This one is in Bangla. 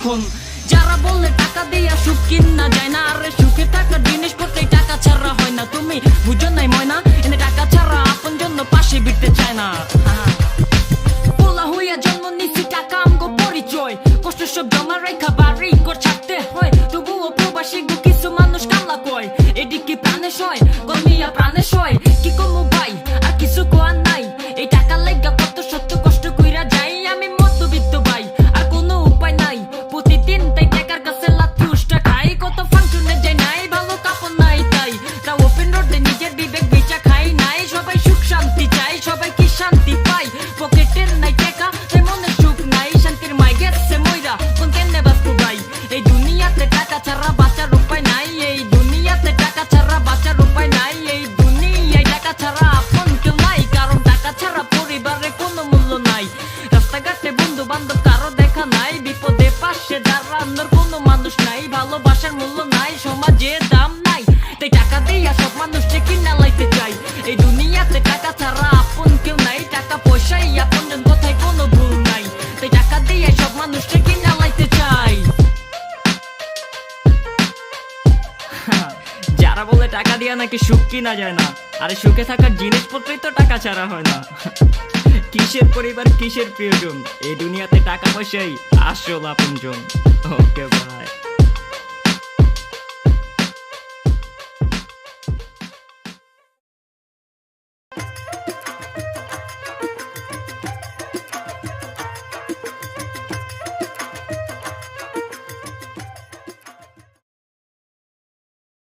এখন। যারা বললে টাকা দিয়া সুখ কিনা যায় না, আরে সুখে থাকার জিনিসপত্রেই টাকা ছাড়া হয় না। তুমি বুঝো নাই ময়না, এনে টাকা ছাড়া আপন জন্য পাশে বিটতে চায় না। পোলা হইয়া জন্ম নিছি টাকা আমগো পরিচয়, কষ্ট সব জমা রেখা বাড়ি ঘর ছাড়তে হয়। তবুও প্রবাসী গো কিছু মানুষ কামলা কয়, এদিকে প্রাণে সয় কমিয়া প্রাণে সয়। কি কমু ভাই আর কিছু কোয়ার নাই, এই টাকা লেগা কত সত্য কষ্ট কইরা যাই। আমি মধ্যবিত্ত ভাই আর কোনো উপায় নাই, প্রতিদিন তাই টাকার কাছে লাথি উষ্টা খাই। কত ফাংশনে যাই নাই, ভালো কাপড় নাই তাই, তাও ওপেন রোডে নিজের বিবেক বেচা খাই নাই। সবাই সুখ শান্তি চাই, সবাই কি শান্তি পাই? পকেটের নাই টাকা তাই মনে সুখ নাই, শান্তির মাই গেছে মইরা কোন কেমনে বাঁচবো ভাই? এই দুনিয়াতে টাকা ছাড়া বাঁচার উপায় নাই, এই দুনিয়াতে টাকা ছাড়া বাঁচার উপায় নাই। এই দুনিয়ায় টাকা ছাড়া আপন কেউ নাই, কারণ টাকা ছাড়া পরিবারে কোনো মূল্য নাই। রাস্তাঘাটে বন্ধু বান্ধব কারো দেখা নাই, বিপদে পাশে দাঁড়ানোর কোনো মানুষ নাই। ভালোবাসার মূল্য নাই, সমাজে দাম নাই, তাই টাকা দিয়া সব মানুষকে কিনা লাইতে চাই। এই দুনিয়াতে টাকা ছাড়া আপন কেউ নাই, টাকা পয়সাই আপনজন কোথায় কোনো ভুল নাই, তাই টাকা দিয়ে সব মানুষকে কিনা লাইতে চাই। যারা বলে টাকা দিয়া নাকি সুখ কিনা যায় না, আরে সুখে থাকার জিনিসপত্রই তো টাকা ছাড়া হয় না। কিসের পরিবার কিসের প্রিয়জন, এই দুনিয়াতে টাকা পয়সাই আসল আপনজন। ওকে ভাই।